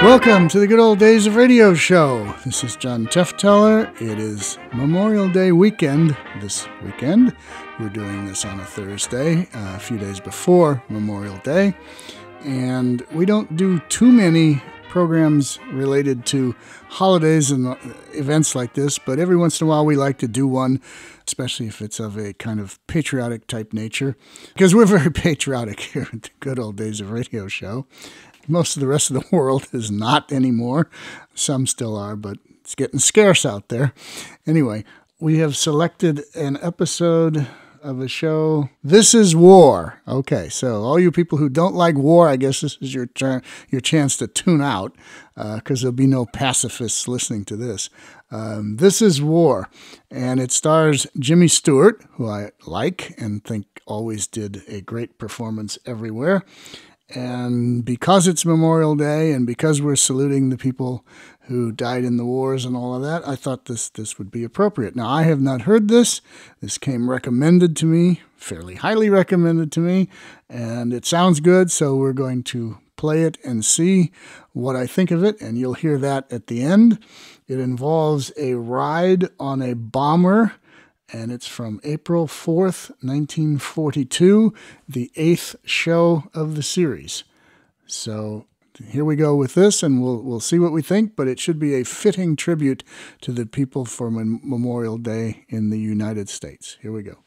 Welcome to the Good Old Days of Radio show. This is John Tefteller. It is Memorial Day weekend this weekend. We're doing this on a Thursday, a few days before Memorial Day. And we don't do too many programs related to holidays and events like this, but every once in a while we like to do one, especially if it's of a kind of patriotic type nature, because we're very patriotic here at the Good Old Days of Radio show. Most of the rest of the world is not anymore. Some still are, but it's getting scarce out there. Anyway, we have selected an episode of a show. This is War. Okay, so all you people who don't like war, I guess this is your chance to tune out, because there'll be no pacifists listening to this. This is War, and it stars Jimmy Stewart, who I like and think always did a great performance everywhere. And because it's Memorial Day and because we're saluting the people who died in the wars and all of that, I thought this would be appropriate. Now, I have not heard this. This came recommended to me, fairly highly recommended to me, and it sounds good, so we're going to play it and see what I think of it, and you'll hear that at the end. It involves a ride on a bomber, and it's from April 4th, 1942, the 8th show of the series. So here we go with this, and we'll see what we think, but it should be a fitting tribute to the people for Memorial Day in the United States. Here we go.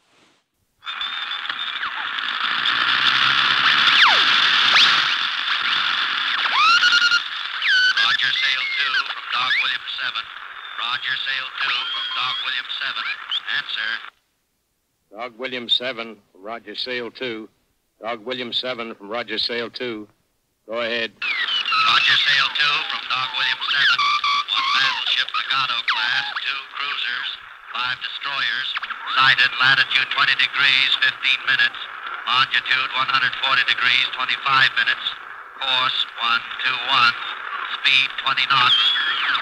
Roger, sail 2 from Dog William 7. Roger, sail 2 from Dog William 7. Answer. Dog William 7 from Roger, sail 2. Dog William 7 from Roger, sail 2. Go ahead. Roger, sail 2 from Dog William 7. One battleship, Legato class, 2 cruisers, 5 destroyers. Sighted latitude 20 degrees, 15 minutes. Longitude 140 degrees, 25 minutes. Course 121. Speed 20 knots.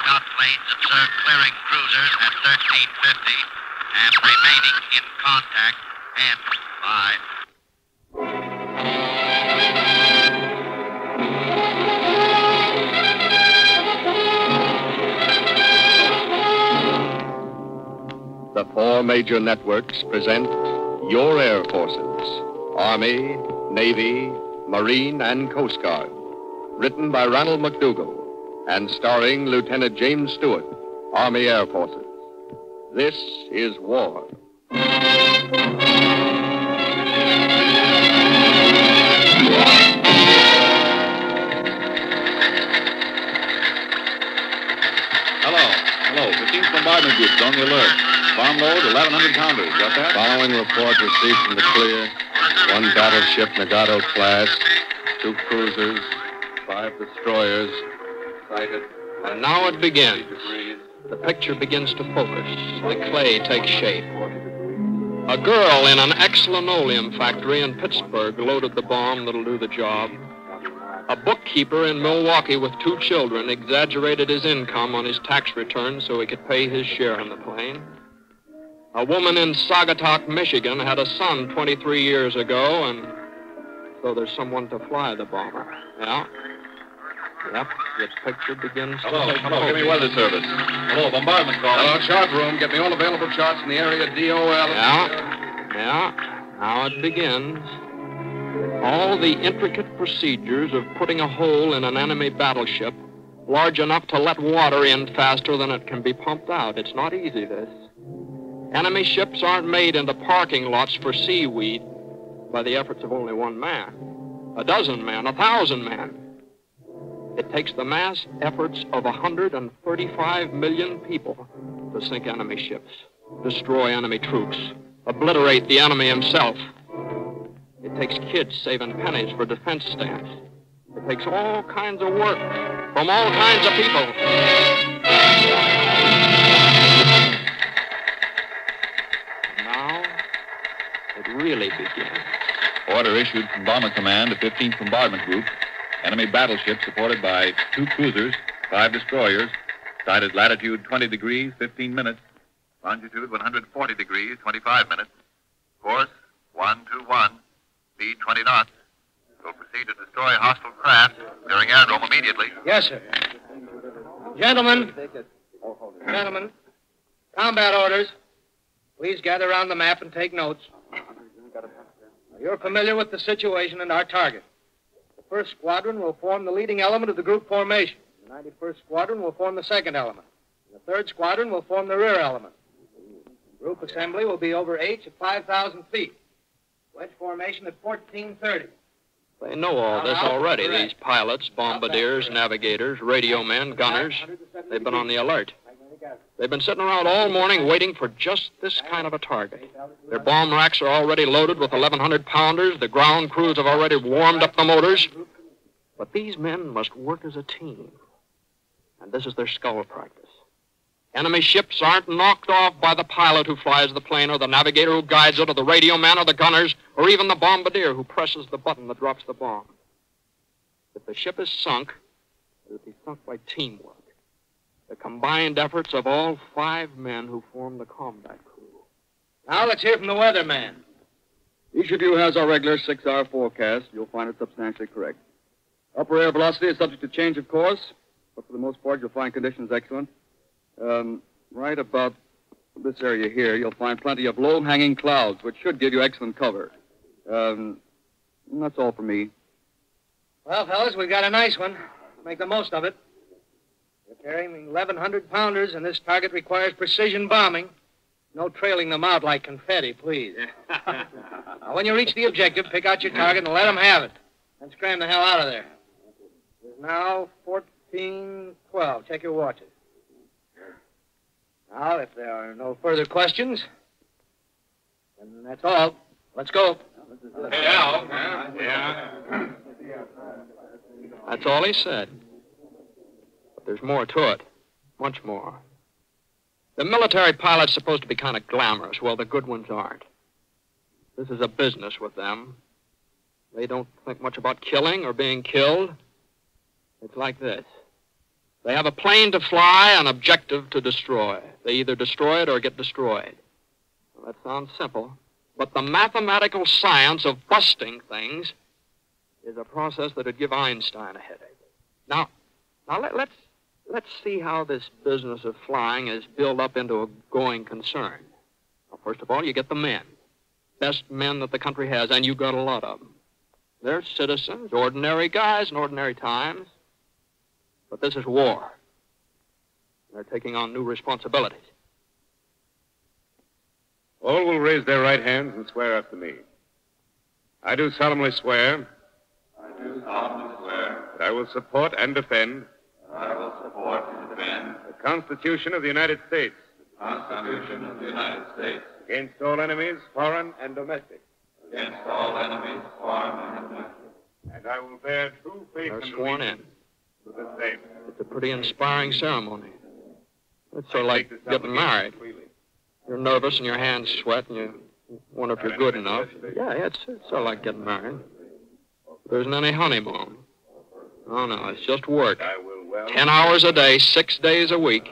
Scout planes observed clearing cruisers at 1350 and remaining in contact. And 5. The 4 major networks present your Air Forces, Army, Navy, Marine, and Coast Guard. Written by Ronald McDougall and starring Lieutenant James Stewart, Army Air Forces. This is War. Hello. 15th Bombardment Groups on the alert. Bomb load, 1,100 pounders. Got that? Following report received from the clear. 1 battleship, Legato class, 2 cruisers, 5 destroyers. Sighted. And now it begins. The picture begins to focus. The clay takes shape. A girl in an ex-linoleum factory in Pittsburgh loaded the bomb that'll do the job. A bookkeeper in Milwaukee with 2 children exaggerated his income on his tax return so he could pay his share in the plane. A woman in Saugatuck, Michigan had a son 23 years ago, and so there's someone to fly the bomber. Yeah? Yep, this picture begins to take Hello, give me weather service. Hello, bombardment call. Hello, chart room. Get me all available charts in the area, DOL. Yeah, now it begins. All the intricate procedures of putting a hole in an enemy battleship large enough to let water in faster than it can be pumped out. It's not easy, this. Enemy ships aren't made into parking lots for seaweed by the efforts of only 1 man, 1,000 men, 1,000 men. It takes the mass efforts of 135 million people to sink enemy ships, destroy enemy troops, obliterate the enemy himself. It takes kids saving pennies for defense stamps. It takes all kinds of work from all kinds of people. And now, it really begins. Order issued from Bomber Command to 15th Bombardment Group. Enemy battleship supported by 2 cruisers, 5 destroyers. Sighted latitude 20 degrees, 15 minutes. Longitude 140 degrees, 25 minutes. Course 121. Speed 20 knots. Will proceed to destroy hostile craft. Clearing airdrome immediately. Yes, sir. Gentlemen, combat orders. Please gather around the map and take notes. You're familiar with the situation and our target. The 1st Squadron will form the leading element of the group formation. The 91st Squadron will form the second element. And the 3rd Squadron will form the rear element. Group assembly will be over H at 5,000 feet. Wedge formation at 1430. They know all this already, these pilots, bombardiers, navigators, radio men, gunners. They've been on the alert. They've been sitting around all morning waiting for just this kind of a target. Their bomb racks are already loaded with 1,100-pounders. The ground crews have already warmed up the motors. But these men must work as a team. And this is their skull practice. Enemy ships aren't knocked off by the pilot who flies the plane or the navigator who guides it or the radio man or the gunners or even the bombardier who presses the button that drops the bomb. If the ship is sunk, it will be sunk by teamwork. The combined efforts of all 5 men who form the combat crew. Now let's hear from the weatherman. Each of you has our regular 6-hour forecast. You'll find it substantially correct. Upper air velocity is subject to change of course, but for the most part, you'll find conditions excellent. Right about this area here, you'll find plenty of low-hanging clouds, which should give you excellent cover. That's all for me. Well, fellas, we got a nice one. Let's make the most of it. We're carrying 1,100-pounders, and this target requires precision bombing. No trailing them out like confetti, please. Now, when you reach the objective, pick out your target and let them have it. Then scram the hell out of there. It's now 14:12. Check your watches. Now, if there are no further questions, then that's all. Let's go. Hey, Al. Yeah. That's all he said. But there's more to it. Much more. The military pilot's supposed to be kind of glamorous. Well, the good ones aren't. This is a business with them. They don't think much about killing or being killed. It's like this. They have a plane to fly, an objective to destroy. They either destroy it or get destroyed. Well, that sounds simple. But the mathematical science of busting things is a process that would give Einstein a headache. Now let's see how this business of flying is built up into a going concern. Well, first of all, you get the men. Best men that the country has, and you got a lot of them. They're citizens, ordinary guys in ordinary times. But this is war. They're taking on new responsibilities. All will raise their right hands and swear after me. I do solemnly swear. That I will support and defend. The Constitution of the United States. Against all enemies, foreign and domestic. And I will bear true faith They're and sworn allegiance in. to the same. It's a pretty inspiring ceremony. It's sort of like getting married. You're nervous and your hands sweat and you wonder if you're good enough. Yeah, it's sort of like getting married. There isn't any honeymoon. Oh, no, it's just work. 10 hours a day, 6 days a week.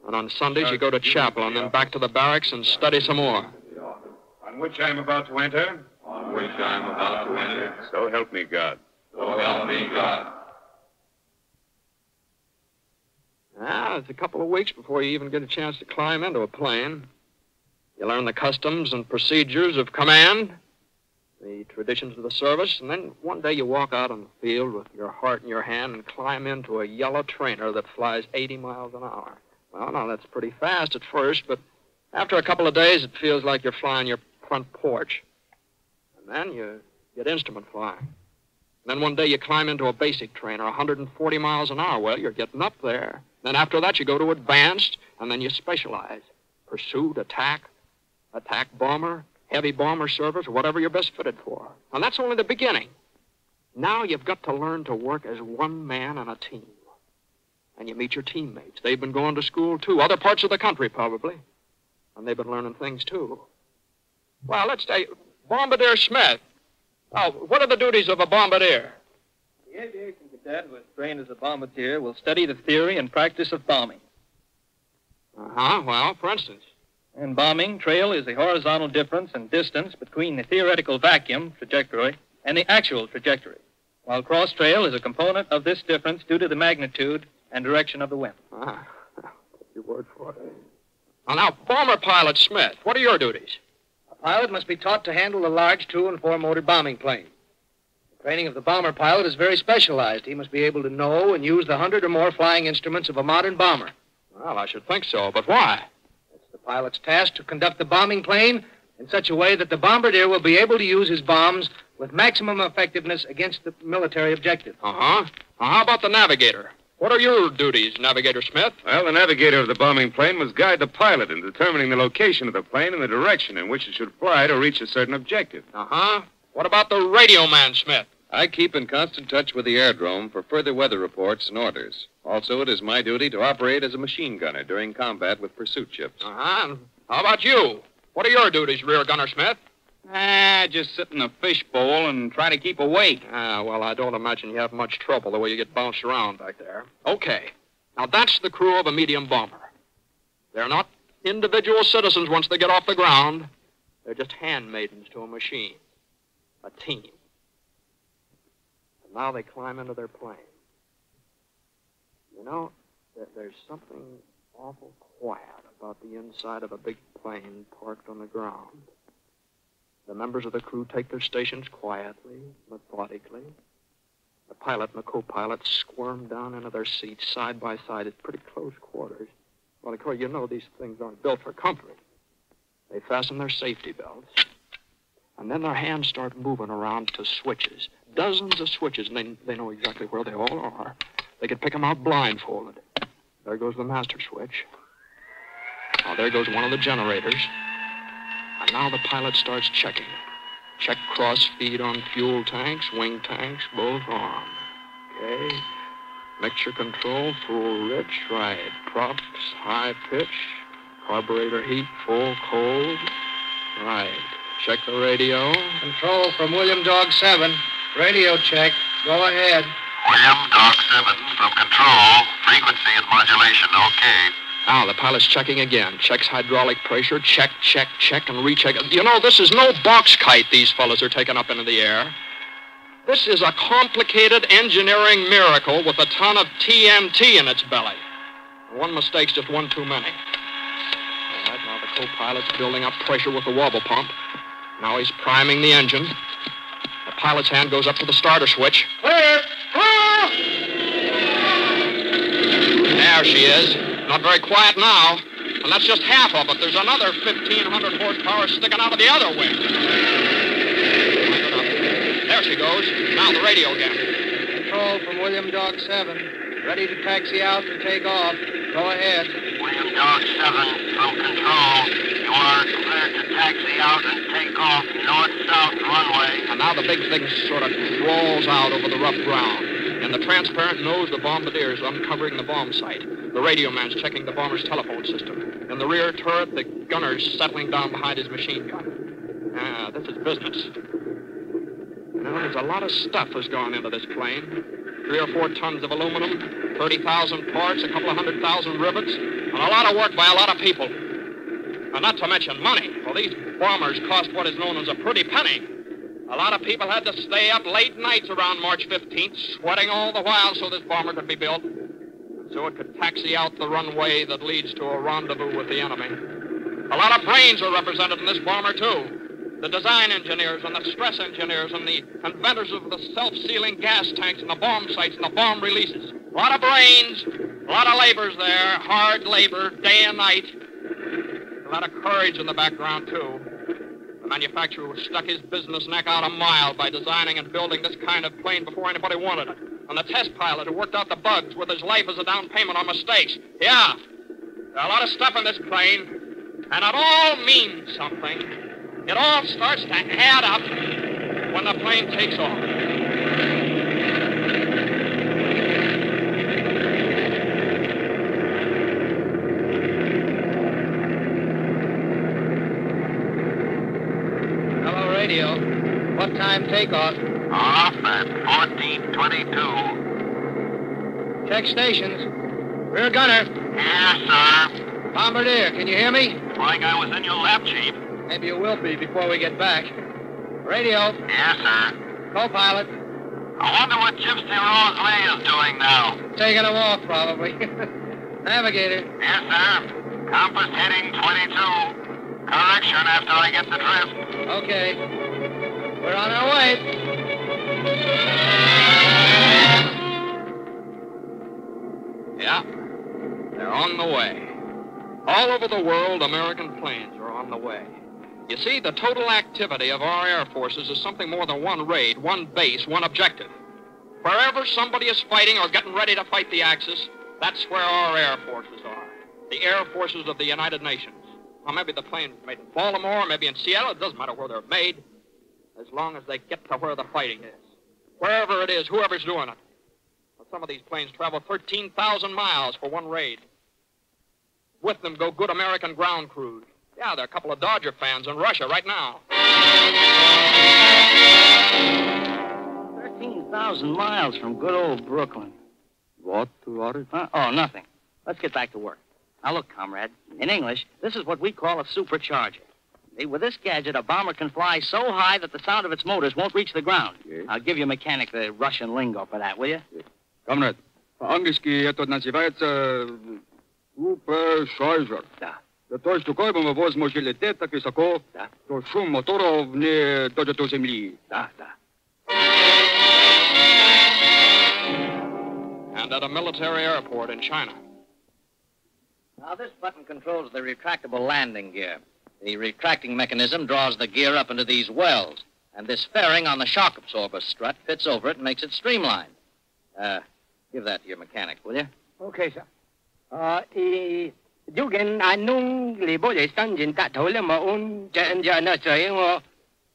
And on Sundays you go to chapel and then back to the barracks and study some more. On which I am about to enter. So help me God. Ah, it's a couple of weeks before you even get a chance to climb into a plane. You learn the customs and procedures of command, the traditions of the service, and then one day you walk out on the field with your heart in your hand and climb into a yellow trainer that flies 80 miles an hour. Well, now, that's pretty fast at first, but after a couple of days, it feels like you're flying your front porch. And then you get instrument flying. And then one day you climb into a basic trainer, 140 miles an hour. Well, you're getting up there. Then after that, you go to advanced, and then you specialize. Pursuit, attack bomber, heavy bomber service, or whatever you're best fitted for. And that's only the beginning. Now you've got to learn to work as one man on a team. And you meet your teammates. They've been going to school, too. Other parts of the country, probably. And they've been learning things, too. Well, let's say, Bombardier Smith. Oh, what are the duties of a bombardier? The aviation cadet who is trained as a bombardier will study the theory and practice of bombing. Well, for instance. In bombing, trail is the horizontal difference in distance between the theoretical vacuum trajectory and the actual trajectory, while cross trail is a component of this difference due to the magnitude and direction of the wind. Ah, take your word for it. Now, bomber pilot Smith, what are your duties? A pilot must be taught to handle a large 2- and 4-motored bombing plane. The training of the bomber pilot is very specialized. He must be able to know and use the 100 or more flying instruments of a modern bomber. Well, I should think so, but why? It's the pilot's task to conduct the bombing plane in such a way that the bombardier will be able to use his bombs with maximum effectiveness against the military objective. Uh-huh. Now, how about the navigator? What are your duties, Navigator Smith? Well, the navigator of the bombing plane must guide the pilot in determining the location of the plane and the direction in which it should fly to reach a certain objective. Uh-huh. What about the radio man, Smith? I keep in constant touch with the aerodrome for further weather reports and orders. Also, it is my duty to operate as a machine gunner during combat with pursuit ships. Uh-huh. How about you? What are your duties, Rear Gunner Smith? Just sit in a fishbowl and try to keep awake. Well, I don't imagine you have much trouble the way you get bounced around back there. Okay. Now, that's the crew of a medium bomber. They're not individual citizens once they get off the ground. They're just handmaidens to a machine. A team. And now they climb into their plane. You know, there's something awful quiet about the inside of a big plane parked on the ground. The members of the crew take their stations quietly, methodically. The pilot and the co-pilot squirm down into their seats side by side at pretty close quarters. Well, of course, you know these things aren't built for comfort. They fasten their safety belts. And then their hands start moving around to switches. Dozens of switches, and they know exactly where they all are. They can pick them out blindfolded. There goes the master switch. Now, there goes one of the generators. And now the pilot starts checking. Check cross-feed on fuel tanks, wing tanks, both armed. Okay. Mixture control, full rich, right. Props, high pitch. Carburetor heat, full cold. Right. Check the radio. Control from William Dog 7. Radio check. Go ahead. William Dog 7 from control. Frequency and modulation okay. Now, the pilot's checking again. Checks hydraulic pressure. Check, check, check, and recheck. You know, this is no box kite these fellas are taking up into the air. This is a complicated engineering miracle with a ton of TNT in its belly. One mistake's just one too many. All right, now the co-pilot's building up pressure with the wobble pump. Now he's priming the engine. The pilot's hand goes up to the starter switch. Clear! Clear! There she is. Not very quiet now. And that's just half of it. There's another 1,500 horsepower sticking out of the other wing. There she goes. Now the radio again. Control from William Dog 7. Ready to taxi out and take off. Go ahead. William Dog 7 from control. You are cleared to taxi out and take off north-south runway. And now the big thing sort of crawls out over the rough ground. In the transparent nose, the bombardier is uncovering the bomb site. The radio man's checking the bomber's telephone system. In the rear turret, the gunner's settling down behind his machine gun. This is business. You know, there's a lot of stuff has gone into this plane. 3 or 4 tons of aluminum, 30,000 parts, a couple of 100,000 rivets, and a lot of work by a lot of people. And not to mention money. Well, these bombers cost what is known as a pretty penny. A lot of people had to stay up late nights around March 15th, sweating all the while so this bomber could be built. So it could taxi out the runway that leads to a rendezvous with the enemy. A lot of brains are represented in this bomber, too. The design engineers and the stress engineers and the inventors of the self-sealing gas tanks and the bomb sights and the bomb releases. A lot of brains, a lot of labor's there, hard labor, day and night. A lot of courage in the background, too. The manufacturer stuck his business neck out a mile by designing and building this kind of plane before anybody wanted it. And the test pilot who worked out the bugs with his life as a down payment on mistakes. Yeah, there's a lot of stuff in this plane, and it all means something. It all starts to add up when the plane takes off. Hello, radio. What time takeoff? Off at 14:22. Check stations. Rear gunner. Yes, sir. Bombardier, can you hear me? Like I was in your lap, Chief. Maybe you will be before we get back. Radio. Yes, sir. Co-pilot. I wonder what Gypsy Rose Lee is doing now. Taking a walk, probably. Navigator. Yes, sir. Compass heading 22. Correction after I get the drift. Okay. We're on our way. Yeah, they're on the way. All over the world, American planes are on the way. You see, the total activity of our air forces is something more than one raid, one base, one objective. Wherever somebody is fighting or getting ready to fight the Axis, that's where our air forces are. The air forces of the United Nations. Now, maybe the plane's made in Baltimore, maybe in Seattle. It doesn't matter where they're made, as long as they get to where the fighting is. Wherever it is, whoever's doing it. Well, some of these planes travel 13,000 miles for one raid. With them go good American ground crews. Yeah, there are a couple of Dodger fans in Russia right now. 13,000 miles from good old Brooklyn. What, Rory? Huh? Oh, nothing. Let's get back to work. Now, look, comrade. In English, this is what we call a supercharger. See, with this gadget, a bomber can fly so high that the sound of its motors won't reach the ground. Yes. I'll give your mechanic the Russian lingo for that, will you? Yes. Comrade, по-английски это называется supercharger. Да. Для того, чтобы мы возможно лететь так высоко, Да. то шум моторов не дойдет до земли. Да, да. And at a military airport in China. Now, this button controls the retractable landing gear. The retracting mechanism draws the gear up into these wells, and this fairing on the shock absorber strut fits over it and makes it streamlined. Give that to your mechanic, will you? Okay, sir. Dugan anong libo de stanjin ta thole ma un na say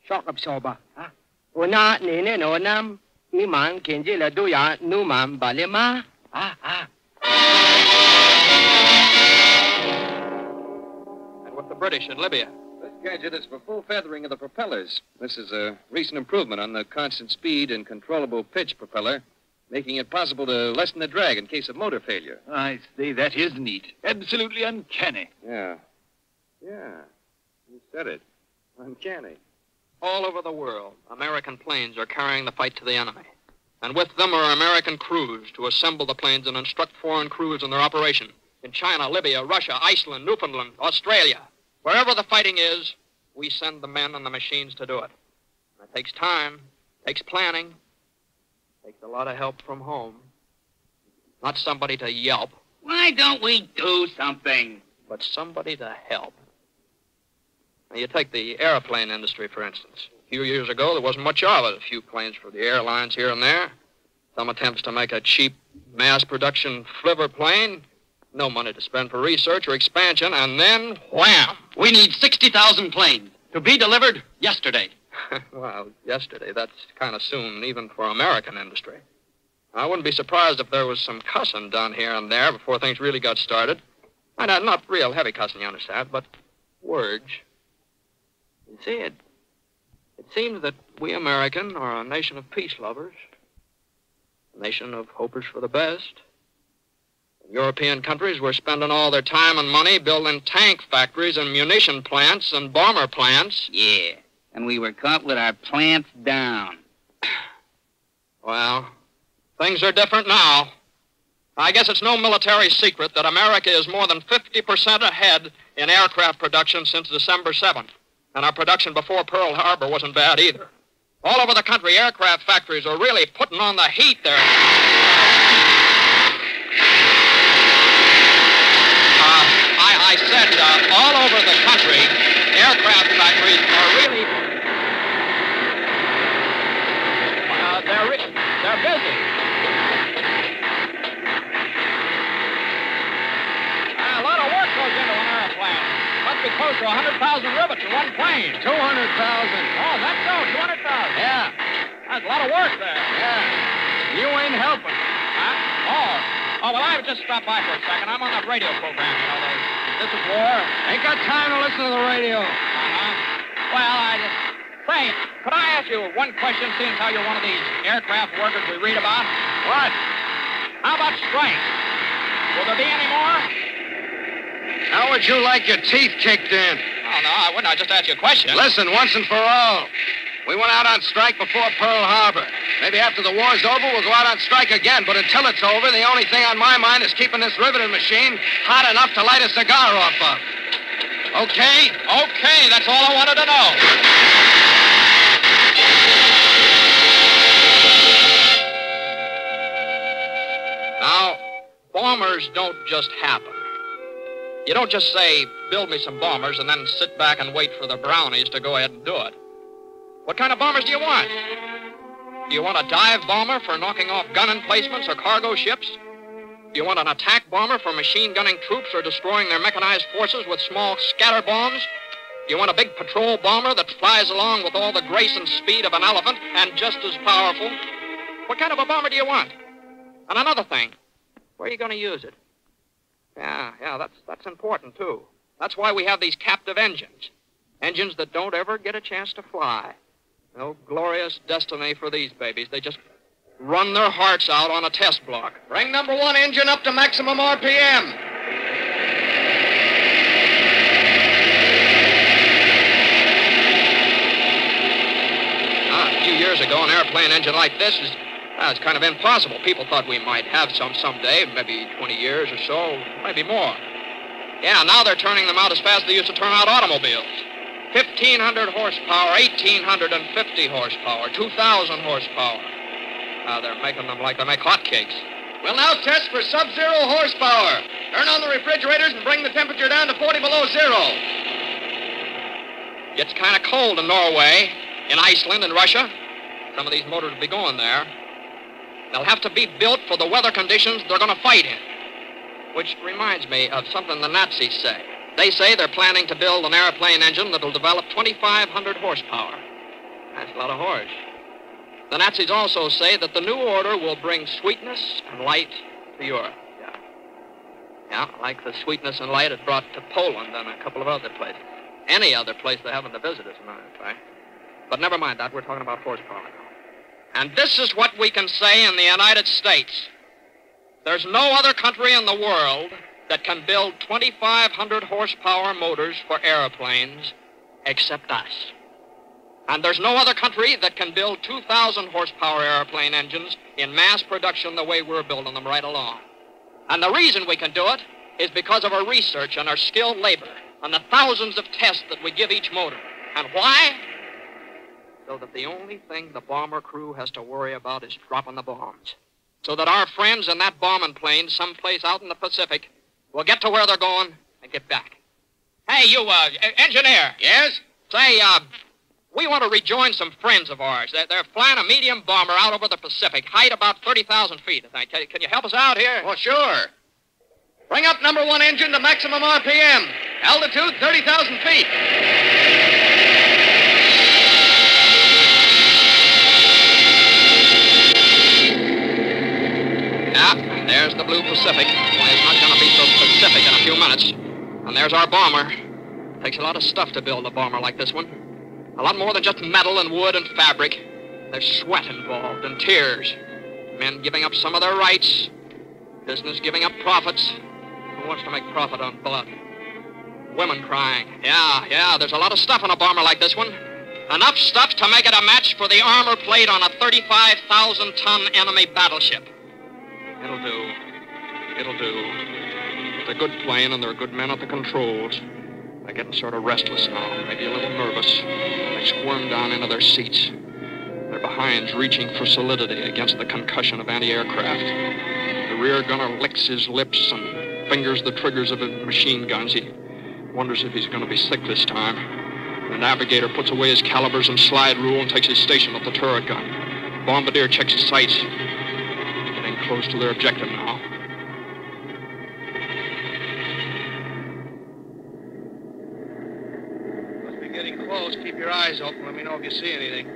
shock absorber. Ha? Una ne no nam iman kenji la do ya nu man balema. And with the British in Libya. This gadget is for full feathering of the propellers. This is a recent improvement on the constant speed and controllable pitch propeller, making it possible to lessen the drag in case of motor failure. I say, that is neat. Absolutely uncanny. Yeah. Yeah. You said it. Uncanny. All over the world, American planes are carrying the fight to the enemy. And with them are American crews to assemble the planes and instruct foreign crews in their operation. In China, Libya, Russia, Iceland, Newfoundland, Australia. Wherever the fighting is, we send the men and the machines to do it. And it takes time, takes planning, takes a lot of help from home. Not somebody to yelp, Why don't we do something? but somebody to help. Now, you take the airplane industry, for instance. A few years ago, there wasn't much of it. A few planes for the airlines here and there. Some attempts to make a cheap mass-production flivver plane. No money to spend for research or expansion, and then, wham! We need 60,000 planes to be delivered yesterday. Well, yesterday, that's kind of soon, even for American industry. I wouldn't be surprised if there was some cussing done here and there before things really got started. And not real heavy cussing, you understand, but words. You see, it seems that we American are a nation of peace lovers, a nation of hopers for the best. In European countries, we're spending all their time and money building tank factories and munition plants and bomber plants. Yeah, and we were caught with our plants down. Well, things are different now. I guess it's no military secret that America is more than 50% ahead in aircraft production since December 7th. And our production before Pearl Harbor wasn't bad either. All over the country, aircraft factories are really putting on the heat there. I said all over the country, aircraft factories are really... they're busy. A lot of work goes into an airplane. Must be close to 100,000 rivets in one plane. 200,000. Oh, that's so, 200,000. Yeah. That's a lot of work there. Yeah. You ain't helping. Huh? Oh, well, I just stopped by for a second. I'm on that radio program, you know, This is War. Ain't got time to listen to the radio. Well, I just... Say, could I ask you one question, seeing how you're one of these aircraft workers we read about? What? How about strikes? Will there be any more? How would you like your teeth kicked in? Oh, no, I wouldn't. I just asked you a question. Listen, once and for all. We went out on strike before Pearl Harbor. Maybe after the war's over, we'll go out on strike again. But until it's over, the only thing on my mind is keeping this riveting machine hot enough to light a cigar off of. Okay? Okay, that's all I wanted to know. Now, bombers don't just happen. You don't just say, build me some bombers, and then sit back and wait for the brownies to go ahead and do it. What kind of bombers do you want? Do you want a dive bomber for knocking off gun emplacements or cargo ships? Do you want an attack bomber for machine gunning troops or destroying their mechanized forces with small scatter bombs? Do you want a big patrol bomber that flies along with all the grace and speed of an elephant and just as powerful? What kind of a bomber do you want? And another thing, where are you going to use it? Yeah, that's important, too. That's why we have these captive engines. Engines that don't ever get a chance to fly. No glorious destiny for these babies. They just run their hearts out on a test block. Bring number 1 engine up to maximum RPM. A few years ago, an airplane engine like this is it's kind of impossible. People thought we might have some someday, maybe 20 years or so, maybe more. Yeah, now they're turning them out as fast as they used to turn out automobiles. 1,500 horsepower, 1,850 horsepower, 2,000 horsepower. They're making them like they make hotcakes. We'll now test for sub-zero horsepower. Turn on the refrigerators and bring the temperature down to 40 below zero. Gets kind of cold in Norway, in Iceland and Russia. Some of these motors will be going there. They'll have to be built for the weather conditions they're going to fight in. Which reminds me of something the Nazis say. They say they're planning to build an airplane engine that'll develop 2,500 horsepower. That's a lot of horse. The Nazis also say that the new order will bring sweetness and light to Europe. Yeah, like the sweetness and light it brought to Poland and a couple of other places. Any other place they haven't to visit, as a matter of fact. But never mind that. We're talking about horsepower now. And this is what we can say in the United States. There's no other country in the world that can build 2,500 horsepower motors for airplanes except us. And there's no other country that can build 2,000 horsepower airplane engines in mass production the way we're building them right along. And the reason we can do it is because of our research and our skilled labor and the thousands of tests that we give each motor. And why? So that the only thing the bomber crew has to worry about is dropping the bombs. So that our friends in that bombing plane someplace out in the Pacific will get to where they're going and get back. Hey, you, engineer. Yes? Say, we want to rejoin some friends of ours. They're flying a medium bomber out over the Pacific, height about 30,000 feet, I think. Can you help us out here? Oh, sure. Bring up number 1 engine to maximum RPM. Altitude 30,000 feet. Yeah, there's the blue Pacific. Well, it's not going to be so Pacific in a few minutes. And there's our bomber. Takes a lot of stuff to build a bomber like this one. A lot more than just metal and wood and fabric. There's sweat involved and tears. Men giving up some of their rights. Business giving up profits. Who wants to make profit on blood? Women crying. Yeah, there's a lot of stuff in a bomber like this one. Enough stuff to make it a match for the armor plate on a 35,000-ton enemy battleship. It'll do. It's a good plane, and there are good men at the controls. They're getting sort of restless now, maybe a little nervous. They squirm down into their seats. Their behinds reaching for solidity against the concussion of anti-aircraft. The rear gunner licks his lips and fingers the triggers of his machine guns. He wonders if he's going to be sick this time. The navigator puts away his calibers and slide rule and takes his station at the turret gun. Bombardier checks his sights. Getting close to their objective now. Must be getting close. Keep your eyes open. Let me know if you see anything.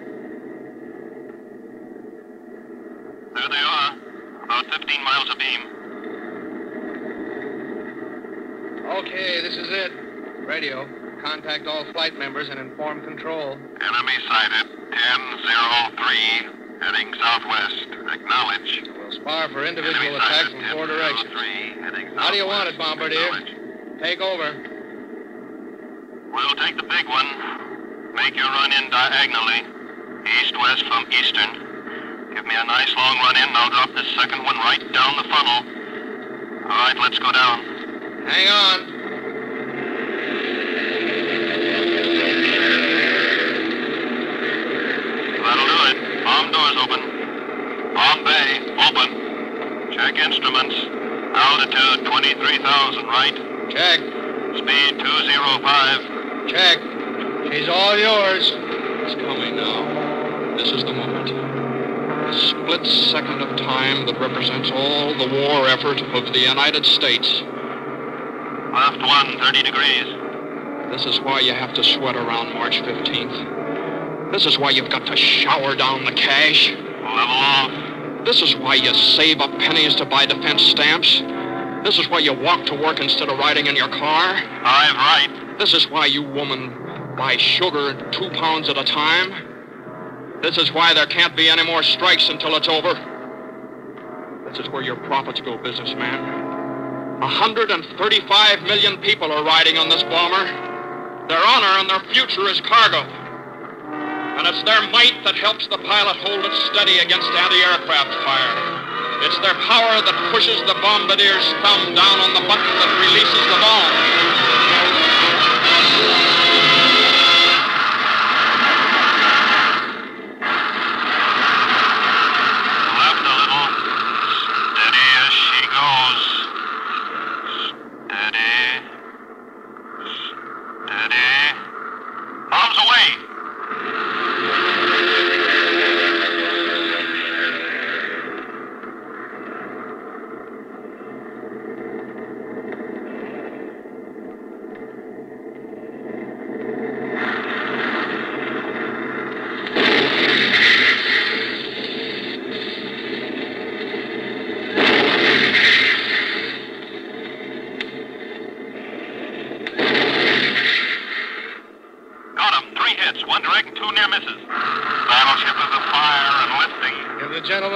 There they are. About 15 miles abeam. Okay, this is it. Radio. Contact all flight members and inform control. Enemy sighted. 1003. Heading southwest. Acknowledge. We'll spar for individual attacks from 4 directions. How do you want it, Bombardier? Take over. We'll take the big one. Make your run in diagonally. East-west from eastern. Give me a nice long run in, and I'll drop this second one right down the funnel. All right, let's go down. Hang on. That'll do it. Bomb doors open. Bomb bay open. Check instruments. Altitude 23,000, right? Check. Speed 205. Check. She's all yours. It's coming now. This is the moment. A split second of time that represents all the war effort of the United States. Left 1, 30 degrees. This is why you have to sweat around March 15th. This is why you've got to shower down the cash. Level off. This is why you save up pennies to buy defense stamps. This is why you walk to work instead of riding in your car. 5 right. This is why you women buy sugar 2 pounds at a time. This is why there can't be any more strikes until it's over. This is where your profits go, businessman. 135 million people are riding on this bomber. Their honor and their future is cargo. And it's their might that helps the pilot hold it steady against anti-aircraft fire. It's their power that pushes the bombardier's thumb down on the button that releases the bomb.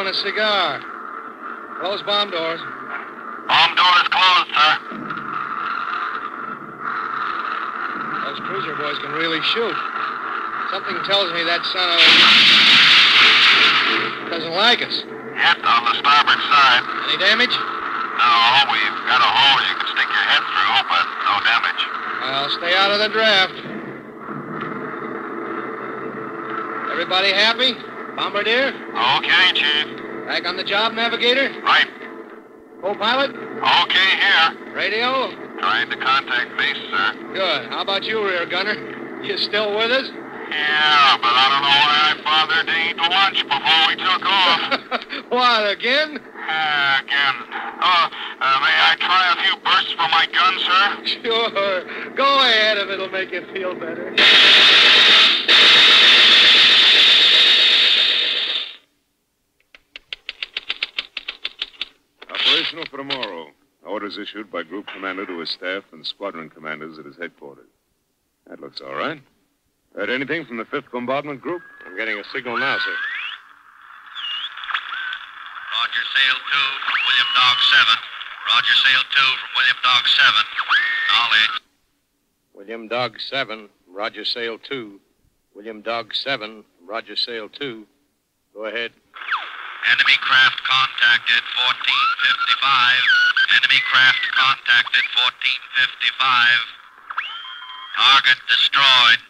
A cigar. Close bomb doors. Bomb doors closed, sir. Those cruiser boys can really shoot. Something tells me that son of doesn't like us. Hit on the starboard side. Any damage? No, we've got a hole you can stick your head through, but no damage. Well, stay out of the draft. Everybody happy? Bombardier? Okay, Chief. Back on the job, Navigator? Right. Co-pilot? Okay, here. Radio? Trying to contact base, sir. Good. How about you, rear gunner? You still with us? Yeah, but I don't know why I bothered to eat lunch before we took off. What, again? Again. May I try a few bursts from my gun, sir? Sure. Go ahead if it'll make you feel better. Operational for tomorrow. Orders issued by group commander to his staff and squadron commanders at his headquarters. That looks all right. Heard anything from the 5th Bombardment Group? I'm getting a signal now, sir. Roger, sail 2 from William Dog 7. Roger, sail 2 from William Dog 7. Knowledge. William Dog 7, Roger, sail 2. William Dog 7, Roger, sail 2. Go ahead. Enemy craft contacted 1455. Enemy craft contacted 1455. Target destroyed.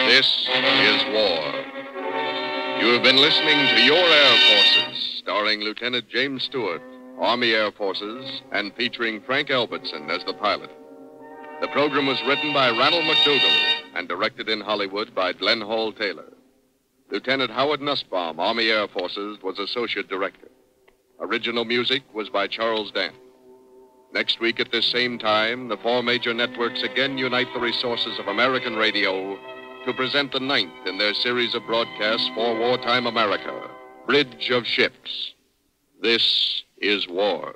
This is war. You have been listening to Your Air Forces, starring Lieutenant James Stewart, Army Air Forces, and featuring Frank Albertson as the pilot. The program was written by Ranald McDougall and directed in Hollywood by Glenn Hall Taylor. Lieutenant Howard Nussbaum, Army Air Forces, was associate director. Original music was by Charles Dant. Next week at this same time, the 4 major networks again unite the resources of American radio to present the 9th in their series of broadcasts for wartime America, Bridge of Ships. This is war.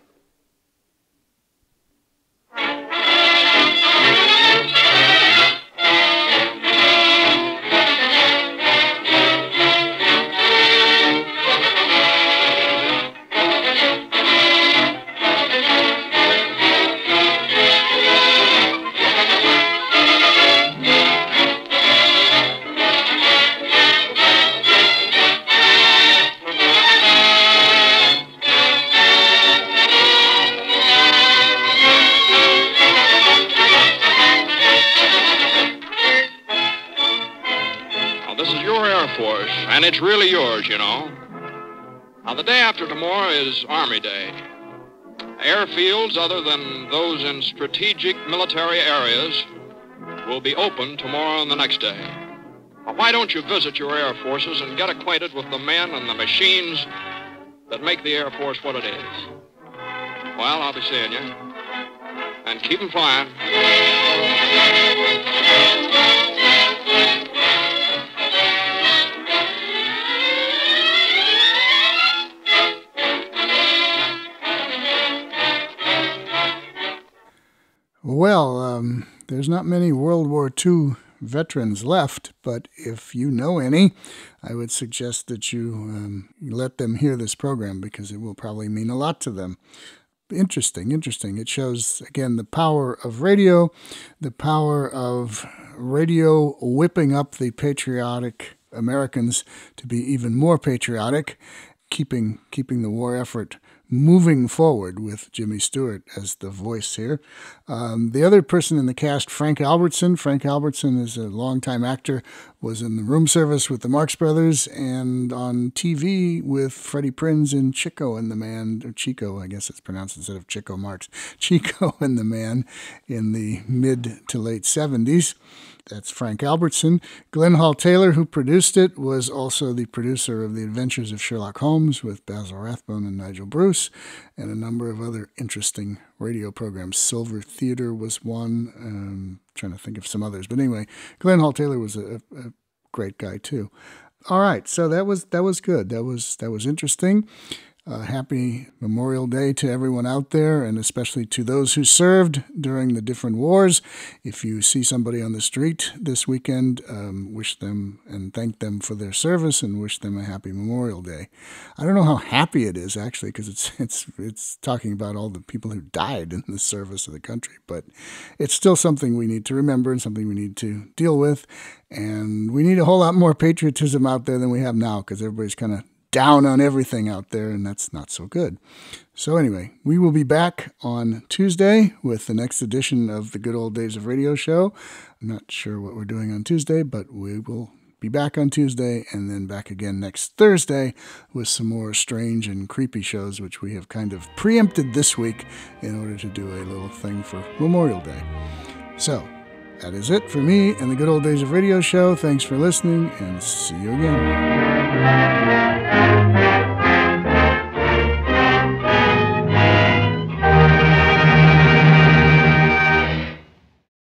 Force, and it's really yours, you know. Now, the day after tomorrow is Army Day. Airfields other than those in strategic military areas will be open tomorrow and the next day. Now, why don't you visit your Air Forces and get acquainted with the men and the machines that make the Air Force what it is? Well, I'll be seeing you. And keep 'em flying. Well, there's not many World War II veterans left, but if you know any, I would suggest that you let them hear this program because it will probably mean a lot to them. Interesting. It shows, again, the power of radio, the power of radio whipping up the patriotic Americans to be even more patriotic, keeping the war effort moving forward with Jimmy Stewart as the voice here. The other person in the cast, Frank Albertson. Frank Albertson is a longtime actor, was in the room service with the Marx Brothers and on TV with Freddie Prinze in Chico and the Man, or Chico, I guess it's pronounced instead of Chico Marx, Chico and the Man in the mid to late 70s. That's Frank Albertson. Glenn Hall Taylor, who produced it, was also the producer of The Adventures of Sherlock Holmes with Basil Rathbone and Nigel Bruce, and a number of other interesting radio programs. Silver Theater was one. Trying to think of some others. But anyway, Glenn Hall Taylor was a great guy, too. All right, so that was good. That was interesting. Happy Memorial Day to everyone out there, and especially to those who served during the different wars. If you see somebody on the street this weekend, wish them and thank them for their service and wish them a happy Memorial Day. I don't know how happy it is, actually, because it's talking about all the people who died in the service of the country, but it's still something we need to remember and something we need to deal with, and we need a whole lot more patriotism out there than we have now, because everybody's kind of down on everything out there, and that's not so good. So anyway, we will be back on Tuesday with the next edition of the Good Old Days of Radio show. I'm not sure what we're doing on Tuesday, but we will be back on Tuesday and then back again next Thursday with some more strange and creepy shows, which we have kind of preempted this week in order to do a little thing for Memorial Day. So that is it for me and the Good Old Days of Radio show. Thanks for listening, and see you again.